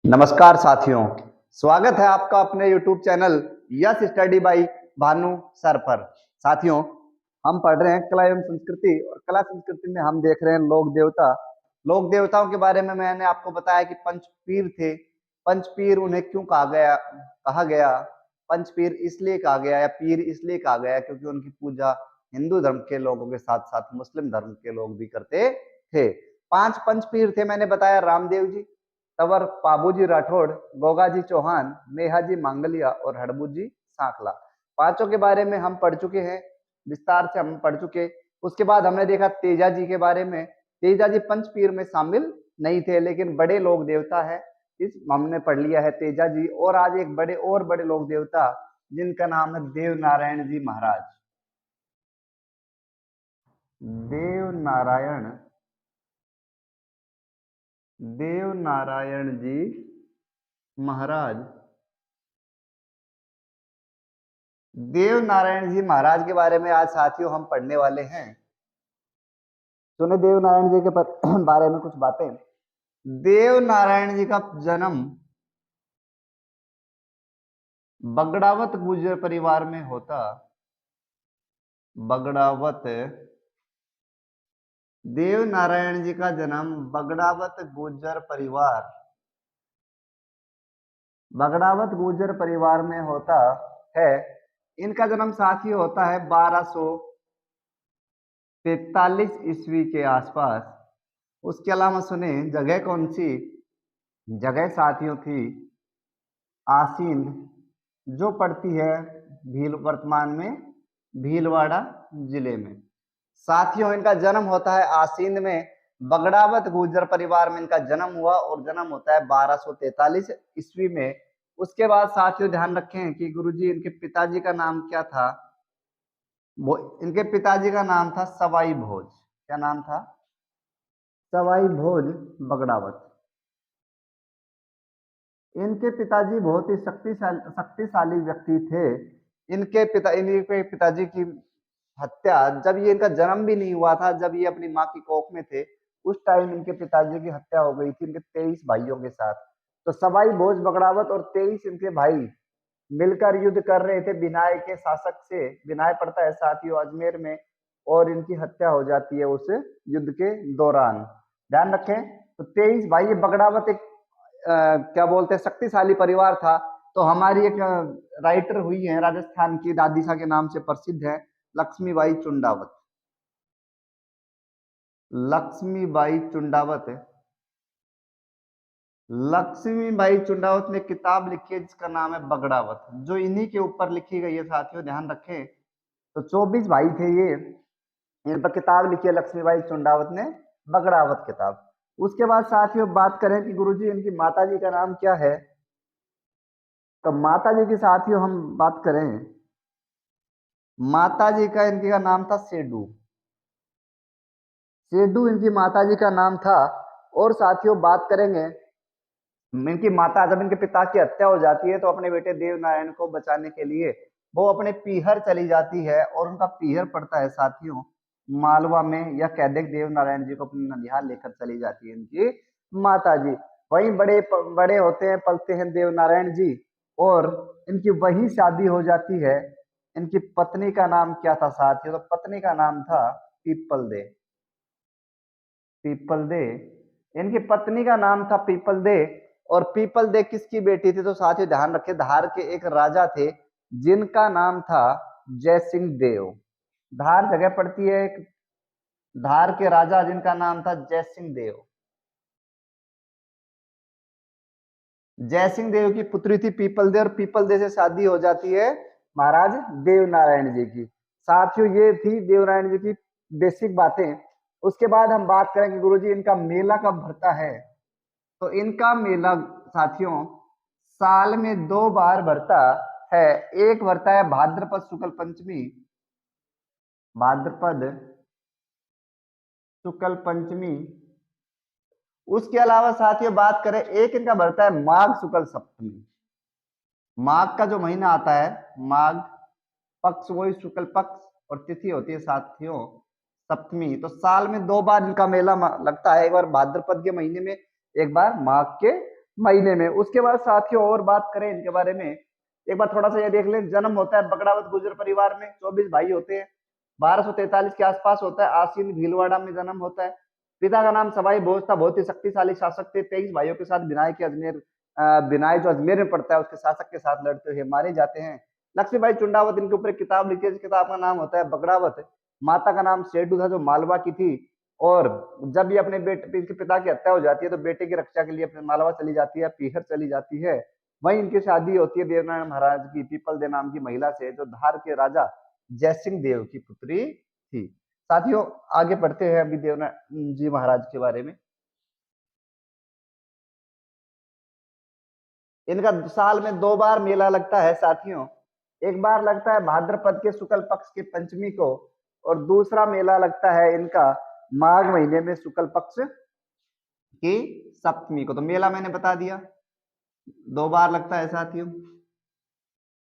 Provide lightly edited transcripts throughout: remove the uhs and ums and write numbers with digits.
नमस्कार साथियों, स्वागत है आपका अपने YouTube channel yes study by Bhanu sir पर। साथियों, हम पढ़ रहे हैं कला एवं संस्कृति और कला संस्कृति में हम देख रहे हैं लोक देवता। लोक देवताओं के बारे में मैंने आपको बताया कि पंचपीर थे। पंचपीर उन्हें क्यों कहा गया? पंचपीर इसलिए कहा गया या पीर इसलिए कहा गया क्योंकि उनकी पूजा हिंदू धर्म के लोगों के साथ साथ मुस्लिम धर्म के लोग भी करते थे। 5 पंचपीर थे मैंने बताया। रामदेव जी, तंवर पाबूजी राठौड़, गोगाजी चौहान, नेहाजी मांगलिया और हड़बूजी सांकला। पांचों के बारे में हम पढ़ चुके हैं, विस्तार से हम पढ़ चुके। उसके बाद हमने देखा तेजा जी के बारे में। तेजा जी पंचपीर में शामिल नहीं थे, लेकिन बड़े लोक देवता है, इस हमने पढ़ लिया है तेजा जी। और आज एक बड़े लोक देवता जिनका नाम है देव नारायण जी महाराज। देव नारायण जी महाराज। देव नारायण जी महाराज के बारे में आज साथियों हम पढ़ने वाले हैं। सुने देव नारायण जी के बारे में कुछ बातें। देव नारायण जी का जन्म बगड़ावत गुर्जर परिवार में होता। बगड़ावत, देव नारायण जी का जन्म बगड़ावत गुर्जर परिवार में होता है। इनका जन्म साथियों होता है 1243 ईस्वी के आसपास। उसके अलावा सुने जगह कौन सी? जगह साथियों थी आसींद, जो पड़ती है वर्तमान में भीलवाड़ा जिले में। साथियों, इनका जन्म होता है आसींद में, बगड़ावत गुर्जर परिवार में इनका जन्म हुआ और जन्म होता है 1243 ईस्वी में। उसके बाद साथियों ध्यान रखें कि गुरुजी इनके पिताजी का नाम क्या था? इनके पिताजी का नाम था सवाई भोज। क्या नाम था? सवाई भोज बगड़ावत। इनके पिताजी बहुत ही शक्तिशाली व्यक्ति थे। इनके पिताजी की हत्या, जब ये इनका जन्म भी नहीं हुआ था, जब ये अपनी माँ की कोख में थे, उस टाइम इनके पिताजी की हत्या हो गई थी इनके 23 भाइयों के साथ। तो सवाई भोज बगड़ावत और 23 इनके भाई मिलकर युद्ध कर रहे थे बिनाय के शासक से। बिनाय पड़ता है साथियों अजमेर में, और इनकी हत्या हो जाती है उस युद्ध के दौरान। ध्यान रखें, तो 23 भाई, ये बगड़ावत एक क्या बोलते हैं शक्तिशाली परिवार था। तो हमारी एक राइटर हुई है राजस्थान की, दादीसा के नाम से प्रसिद्ध है, लक्ष्मीबाई चुंडावत। लक्ष्मीबाई चुंडावत ने किताब लिखी है जिसका नाम है बगड़ावत, जो इन्हीं के ऊपर लिखी गई है साथियों। ध्यान रखें, तो 24 भाई थे ये, इन पर किताब लिखी है लक्ष्मीबाई चुंडावत ने, बगड़ावत किताब। उसके बाद साथियों बात करें कि गुरुजी इनकी माता जी का नाम क्या है, तो माता जी की साथियों हम बात करें, माता जी का इनकी का नाम था सेडू। सेडू इनकी माता जी का नाम था। और साथियों बात करेंगे, इनकी माता, जब इनके पिता की हत्या हो जाती है तो अपने बेटे देव नारायण को बचाने के लिए वो अपने पीहर चली जाती है, और उनका पीहर पड़ता है साथियों मालवा में, या कह दे देव नारायण जी को अपने ननिहाल लेकर चली जाती है इनकी माता जी। वहीं बड़े होते हैं, पलते हैं देव नारायण जी, और इनकी वही शादी हो जाती है। इनकी पत्नी का नाम क्या था साथियों? तो पत्नी का नाम था पीपल दे। पीपल दे, इनकी पत्नी का नाम था पीपल दे। और पीपल दे किसकी बेटी थी? तो साथियों ध्यान रखें, धार के एक राजा थे जिनका नाम था जय सिंह देव। धार जगह पड़ती है, एक धार के राजा जिनका नाम था जय सिंह देव। जय सिंह देव की पुत्री थी पीपल दे, और पीपल दे से शादी हो जाती है महाराज देव नारायण जी की। साथियों ये थी देव नारायण जी की बेसिक बातें। उसके बाद हम बात करेंगे गुरुजी इनका मेला कब भरता है। तो इनका मेला साथियों साल में 2 बार भरता है। एक भरता है भाद्रपद शुक्ल पंचमी, भाद्रपद शुक्ल पंचमी। उसके अलावा साथियों बात करें, एक इनका भरता है माघ शुक्ल सप्तमी। माघ का जो महीना आता है, माघ पक्ष वही शुक्ल पक्ष, और तिथि होती है साथियों सप्तमी। तो साल में 2 बार इनका मेला लगता है, एक बार भाद्रपद के महीने में, एक बार माघ के महीने में। उसके बाद साथियों और बात करें इनके बारे में, एक बार थोड़ा सा ये देख लें। जन्म होता है बगड़ावत गुर्जर परिवार में, 24 भाई होते हैं। 1243 के आसपास होता है, आसीन भीलवाड़ा में जन्म होता है। पिता का नाम सवाई भोज था, बहुत ही शक्तिशाली शासक थे। 23 भाइयों के साथ बिनाई के अजमेर, बिनाई जो अजमेर में पड़ता है उसके शासक के साथ लड़ते हुए मारे जाते हैं। लक्ष्मीबाई चुंडावत इनके ऊपर एक किताब लिखी है, इस किताब का नाम होता है बगड़ावत। माता का नाम सेठू था जो मालवा की थी, और जब ये अपने बेटे, इनके पिता की हत्या हो जाती है तो बेटे की रक्षा के लिए अपने मालवा चली जाती है, पीहर चली जाती है। वहीं इनकी शादी होती है देवनारायण महाराज की पीपल दे नाम की महिला से, जो धार के राजा जयसिंह देव की पुत्री थी। साथियों आगे बढ़ते हैं अभी देवनारायण जी महाराज के बारे में। इनका साल में 2 बार मेला लगता है साथियों। एक बार लगता है भाद्रपद के शुक्ल पक्ष की पंचमी को, और दूसरा मेला लगता है इनका माघ महीने में शुक्ल पक्ष की सप्तमी को। तो मेला मैंने बता दिया 2 बार लगता है साथियों।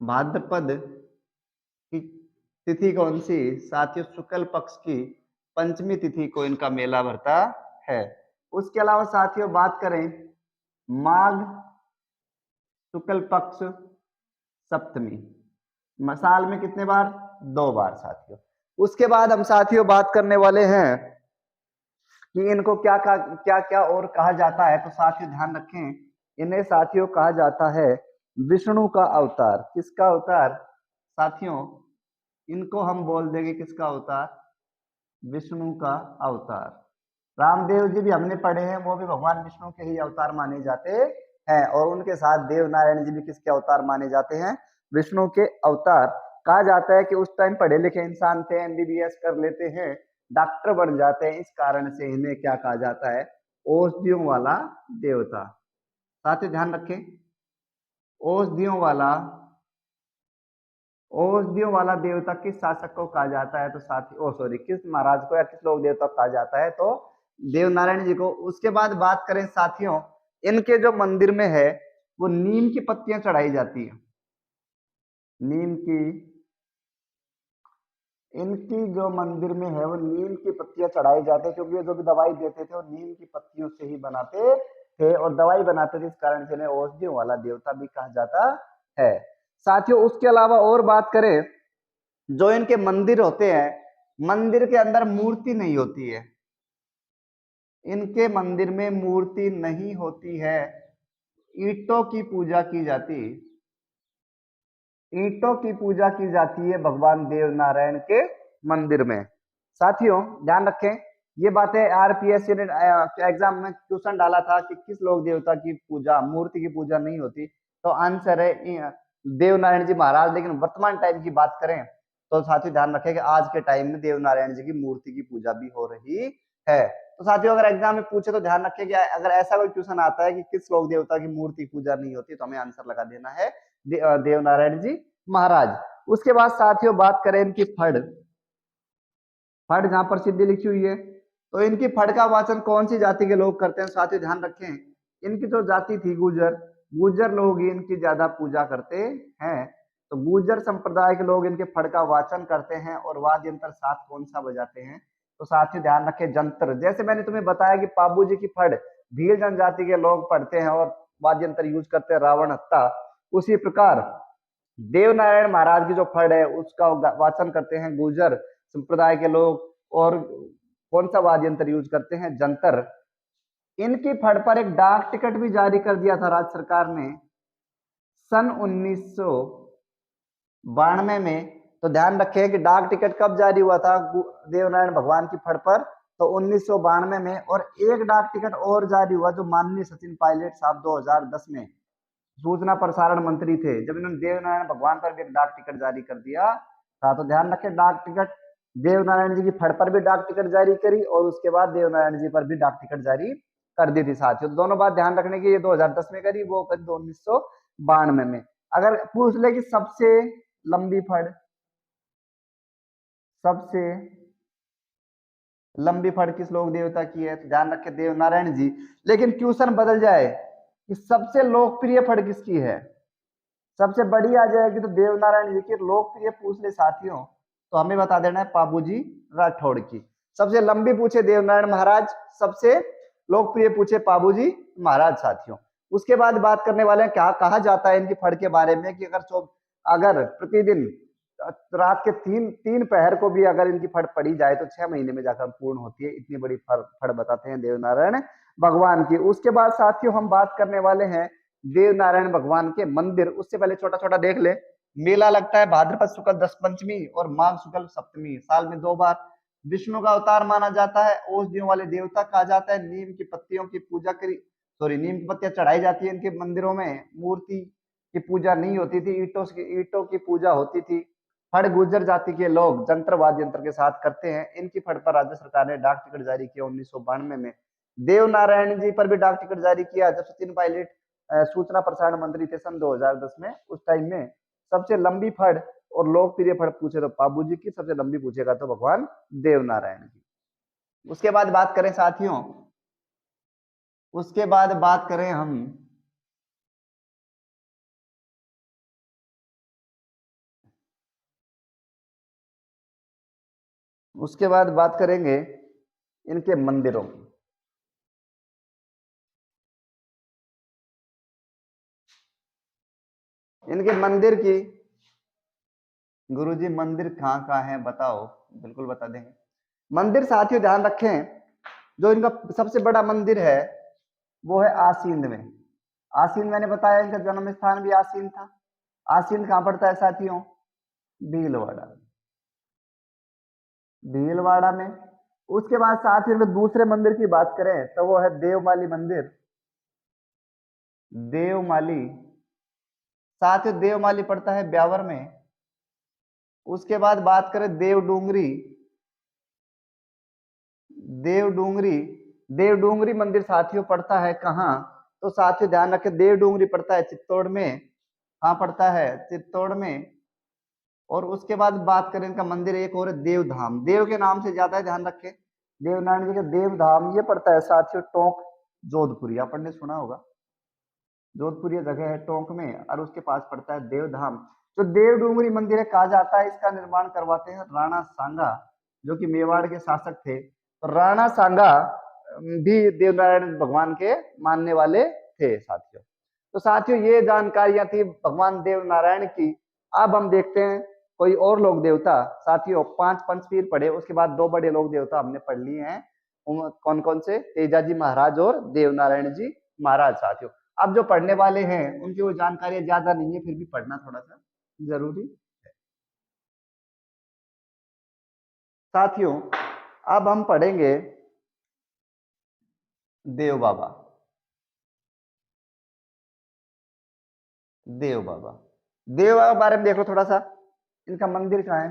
भाद्रपद की तिथि कौन सी साथियों? शुक्ल पक्ष की पंचमी तिथि को इनका मेला भरता है। उसके अलावा साथियों बात करें माघ शुक्ल पक्ष सप्तमी, साल में कितने बार? 2 बार साथियों। उसके बाद हम साथियों बात करने वाले हैं कि इनको क्या क्या क्या और कहा जाता है। तो साथियों ध्यान रखें, इन्हें साथियों कहा जाता है विष्णु का अवतार। किसका अवतार साथियों? इनको हम बोल देंगे किसका अवतार? विष्णु का अवतार। रामदेव जी भी हमने पढ़े हैं, वो भी भगवान विष्णु के ही अवतार माने जाते हैं, और उनके साथ देव नारायण जी भी किसके अवतार माने जाते हैं? विष्णु के अवतार। कहा जाता है कि उस टाइम पढ़े लिखे इंसान थे, एमबीबीएस कर लेते हैं, डॉक्टर बन जाते हैं, इस कारण से इन्हें क्या कहा जाता है? औषधियों वाला देवता। साथ ही ध्यान रखें, औषधियों वाला देवता किस शासक को कहा जाता है? तो साथी किस महाराज को या किस लोक देवता को कहा जाता है? तो देव नारायण जी को। उसके बाद बात करें साथियों, इनके जो मंदिर में है वो नीम की पत्तियां चढ़ाई जाती है। नीम की, इनकी जो मंदिर में है वो नीम की पत्तियां चढ़ाई जाती है, क्योंकि ये जो भी दवाई देते थे वो नीम की पत्तियों से ही बनाते थे और दवाई बनाते थे, इस कारण से इन्हें औषधियों वाला देवता भी कहा जाता है साथियों। उसके अलावा और बात करें, जो इनके मंदिर होते हैं, मंदिर के अंदर मूर्ति नहीं होती है। इनके मंदिर में मूर्ति नहीं होती है, ईंटों की पूजा की जाती, ईंटों की पूजा की जाती है भगवान देव नारायण के मंदिर में। साथियों ध्यान रखें, ये बातें आरपीएस ने एग्जाम में क्वेश्चन डाला था कि किस लोक देवता की पूजा, मूर्ति की पूजा नहीं होती, तो आंसर है देव नारायण जी महाराज। लेकिन वर्तमान टाइम की बात करें तो साथियों ध्यान रखें कि आज के टाइम में देव नारायण जी की मूर्ति की पूजा भी हो रही है। तो साथियों अगर एग्जाम में पूछे तो ध्यान रखें कि अगर ऐसा कोई क्वेश्चन आता है कि किस लोक देवता की मूर्ति पूजा नहीं होती, तो हमें आंसर लगा देना है देव नारायण जी महाराज। उसके बाद साथियों बात करें इनकी फड़, फड़ जहां पर सिद्धि लिखी हुई है, तो इनकी फड़ का वाचन कौन सी जाति के लोग करते हैं? साथियों ध्यान रखें, इनकी जो जाति थी गुर्जर, गुर्जर लोग ही इनकी ज्यादा पूजा करते हैं। तो गुर्जर संप्रदाय के लोग इनके फड़ का वाचन करते हैं, और वाद्य यंत्र साथ कौन सा बजाते हैं? तो साथियों ध्यान रखें जंत्र। जैसे मैंने तुम्हें बताया कि पाबू जी की फड़ भील जनजाति के लोग पढ़ते हैं और वाद्य यंत्र यूज करते हैं, रावण हत्ता, उसी प्रकार देव नारायण महाराज की जो फड़ है उसका वाचन करते हैं गुर्जर संप्रदाय के लोग, और कौन सा वाद्य यंत्र यूज करते हैं? जंतर। इनकी फड़ पर एक डाक टिकट भी जारी कर दिया था राज्य सरकार ने सन 1992 में। तो ध्यान रखें कि डाक टिकट कब जारी हुआ था देवनारायण भगवान की फड़ पर? तो 1992 में। और एक डाक टिकट और जारी हुआ जो माननीय सचिन पायलट साहब 2010 में सूचना प्रसारण मंत्री थे, जब इन्होंने देवनारायण भगवान पर भी एक डाक टिकट जारी कर दिया था। तो ध्यान रखें, डाक टिकट देवनारायण जी की फड़ पर भी डाक टिकट जारी करी, और उसके बाद देवनारायण जी पर भी डाक टिकट जारी कर दी थी साथियों। तो दोनों बात ध्यान रखने की, ये 2010 में करी, वो करी 1992 में। अगर पूछ ले कि सबसे लंबी फड़, सबसे लंबी फड़ किस लोक देवता की है? तो ध्यान रखें देवनारायण जी। लेकिन क्वेश्चन बदल जाए कि सबसे लोकप्रिय फड़ किसकी है, सबसे बड़ी आ जाएगी तो देवनारायण जी की। लोकप्रिय पूछ ले साथियों तो हमें बता देना है पाबूजी राठौड़ की। सबसे लंबी पूछे देवनारायण महाराज, सबसे लोकप्रिय पूछे पाबूजी महाराज साथियों। उसके बाद बात करने वाले हैं क्या कहा जाता है इनकी फड़ के बारे में कि अगर प्रतिदिन रात के तीन पहर को भी अगर इनकी फड़ पड़ी जाए तो 6 महीने में जाकर पूर्ण होती है। इतनी बड़ी फड़ बताते हैं देव नारायण भगवान की। उसके बाद साथियों हम बात करने वाले हैं देव नारायण भगवान के मंदिर। उससे पहले छोटा छोटा देख ले, मेला लगता है भाद्रपद शुक्ल 10 पंचमी और माघ शुक्ल सप्तमी, साल में 2 बार। विष्णु का अवतार माना जाता है, औषधियों वाले देवता कहा जाता है। नीम की पत्तियों की पूजा करी नीम की पत्तियां चढ़ाई जाती है इनके मंदिरों में। मूर्ति की पूजा नहीं होती थी, ईटों की पूजा होती थी। फड़ गुर्जर जाति के लोग जंत्र वाद्य यंत्र के साथ करते हैं। इनकी फड़ पर राज्य सरकार ने डाक टिकट जारी किया 1992 में। देव नारायण जी पर भी डाक टिकट जारी किया जब सचिन पायलट सूचना प्रसारण मंत्री थे सन 2010 में। उस टाइम में सबसे लंबी फड़ और लोकप्रिय फड़ पूछे तो बाबू जी की, सबसे लंबी पूछेगा तो भगवान देव नारायण की। उसके बाद बात करें साथियों, उसके बाद बात करें हम उसके बाद बात करेंगे इनके मंदिरों की। इनके मंदिर की, गुरुजी मंदिर कहाँ कहाँ है बताओ, बिल्कुल बता देंगे। मंदिर साथियों ध्यान रखें, जो इनका सबसे बड़ा मंदिर है वो है आसीन में। आसीन मैंने बताया इनका जन्म स्थान भी आसीन था। आसीन कहाँ पड़ता है साथियों? भीलवाड़ा, भीलवाड़ा में। उसके बाद साथियों इनके दूसरे मंदिर की बात करें तो वो है देवमाली मंदिर। देवमाली, साथियों देवमाली पड़ता है ब्यावर में। उसके बाद बात करें देवडूंगरी, देवडूंगरी, देवडूंगरी मंदिर साथियों पड़ता है कहाँ? तो साथियों ध्यान रखें देवडूंगरी पड़ता है चित्तौड़ में। कहाँ पड़ता है? चित्तौड़ में। और उसके बाद बात करें इनका मंदिर एक और है देवधाम, देव के नाम से ज्यादा है, ध्यान रखें। देवनारायण जी का देवधाम ये पड़ता है साथियों टोंक जोधपुरी, अपन ने सुना होगा। जोधपुर ये जगह है टोंक में और उसके पास पड़ता है देवधाम। जो देवडूंगरी मंदिर है कहा जाता है इसका निर्माण करवाते हैं राणा सांगा, जो कि मेवाड़ के शासक थे। तो राणा सांगा भी देवनारायण भगवान के मानने वाले थे साथियों। तो साथियों ये जानकारियां थी भगवान देव नारायण की। अब हम देखते हैं कोई और लोक देवता। साथियों 5 पंचपीर पढ़े, उसके बाद 2 बड़े लोक देवता हमने पढ़ लिए हैं। कौन कौन से? तेजाजी महाराज और देवनारायण जी महाराज। साथियों अब जो पढ़ने वाले हैं उनकी वो जानकारी ज्यादा नहीं है, फिर भी पढ़ना थोड़ा सा जरूरी है। साथियों अब हम पढ़ेंगे देव बाबा। देव बाबा, देव बाबा बारे में देखो थोड़ा सा। इनका मंदिर कहाँ है?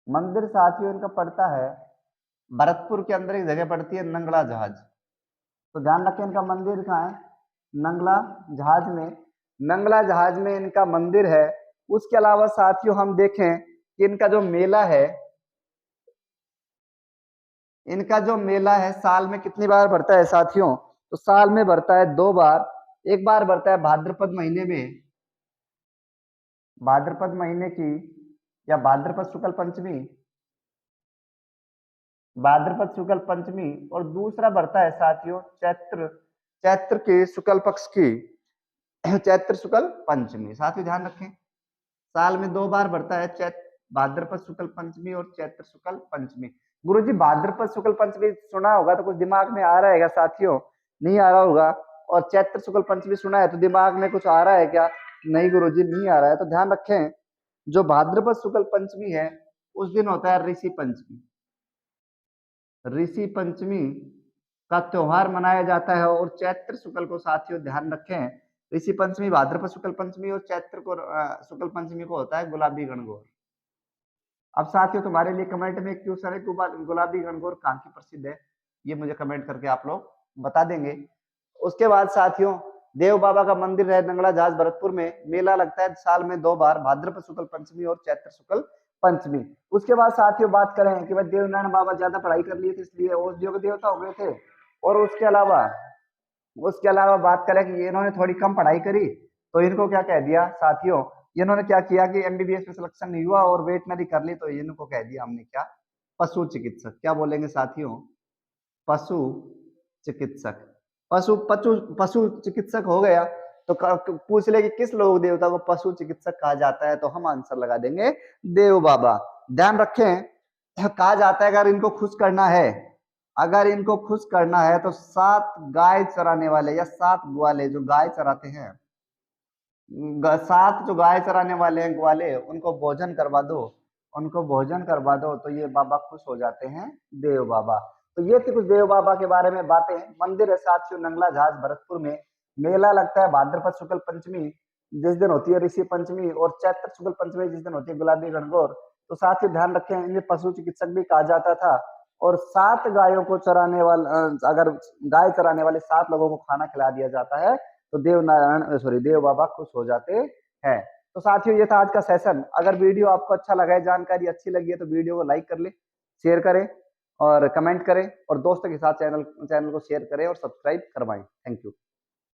मंदिर साथियों इनका पड़ता है भरतपुर के अंदर एक जगह पड़ती है नंगला जहाज। तो ध्यान रखें इनका मंदिर कहाँ है? नंगला जहाज में। नंगला जहाज में इनका मंदिर है। उसके अलावा साथियों हम देखें कि इनका जो मेला है, इनका जो मेला है साल में कितनी बार भरता है साथियों? तो साल में भरता है 2 बार। एक बार भरता है भाद्रपद महीने में, भाद्रपद महीने की या भाद्रपद शुक्ल पंचमी, भाद्रपद शुक्ल पंचमी। और दूसरा भरता है साथियों चैत्र, चैत्र के शुक्ल पक्ष की चैत्र शुक्ल पंचमी। साथियों ध्यान रखें साल में 2 बार भरता है चैत्र, भाद्रपद शुक्ल पंचमी और चैत्र शुक्ल पंचमी। गुरुजी भाद्रपद शुक्ल पंचमी सुना होगा तो कुछ दिमाग में आ रहा है क्या साथियों? नहीं आ रहा होगा। और चैत्र शुक्ल पंचमी सुना है तो दिमाग में कुछ आ रहा है क्या? नहीं गुरुजी नहीं आ रहा है। तो ध्यान रखें जो भाद्रपद शुक्ल पंचमी है उस दिन होता है ऋषि पंचमी। ऋषि पंचमी का त्योहार मनाया जाता है। और चैत्र शुक्ल को साथियों ध्यान रखें, ऋषि पंचमी भाद्रपद शुक्ल पंचमी और चैत्र को शुक्ल पंचमी को होता है गुलाबी गणगौर। अब साथियों तुम्हारे लिए कमेंट में क्वेश्चन है गुलाबी गणगौर कहाँ की प्रसिद्ध है, ये मुझे कमेंट करके आप लोग बता देंगे। उसके बाद साथियों देव बाबा का मंदिर है नंगला जहाज भरतपुर में। मेला लगता है साल में 2 बार, भाद्रपद शुक्ल पंचमी और चैत्र शुक्ल पंचमी। उसके बाद साथियों बात करें कि भाई देवनारायण बाबा ज्यादा पढ़ाई कर लिए थे इसलिए औषधियों के देवता हो गए थे। और उसके अलावा बात करें कि इन्होंने थोड़ी कम पढ़ाई करी तो इनको क्या कह दिया साथियों, इन्होंने क्या किया कि एमबीबीएस में सिलेक्शन नहीं हुआ और वेटनरी कर ली तो इनको कह दिया हमने क्या? पशु चिकित्सक। क्या बोलेंगे साथियों? पशु चिकित्सक। पशु पशु पशु चिकित्सक हो गया तो पूछ ले कि किस लोक देवता को पशु चिकित्सक कहा जाता है, तो हम आंसर लगा देंगे देव बाबा। ध्यान रखें, कहा जाता है अगर इनको खुश करना है, अगर इनको खुश करना है तो 7 गाय चराने वाले या 7 ग्वाले जो गाय चराते हैं, 7 जो गाय चराने वाले हैं ग्वाले, उनको भोजन करवा दो, उनको भोजन करवा दो तो ये बाबा खुश हो जाते हैं, देव बाबा। तो ये थी कुछ देव बाबा के बारे में बातें। मंदिर है साथियों नंगला झाज भरतपुर में। मेला लगता है भाद्रपद शुक्ल पंचमी जिस दिन होती है ऋषि पंचमी, और चैत्र शुक्ल पंचमी जिस दिन होती है गुलाबी गणगौर। तो साथियों ध्यान रखें, इन्हें पशु चिकित्सक भी कहा जाता था। और 7 गायों को चराने वाला, अगर गाय चराने वाले 7 लोगों को खाना खिला दिया जाता है तो देव बाबा खुश हो जाते हैं। तो साथियों ये था आज का सेशन। अगर वीडियो आपको अच्छा लगा है, जानकारी अच्छी लगी है, तो वीडियो को लाइक कर ले, शेयर करें और कमेंट करें, और दोस्तों के साथ चैनल को शेयर करें और सब्सक्राइब करवाएं। Thank you.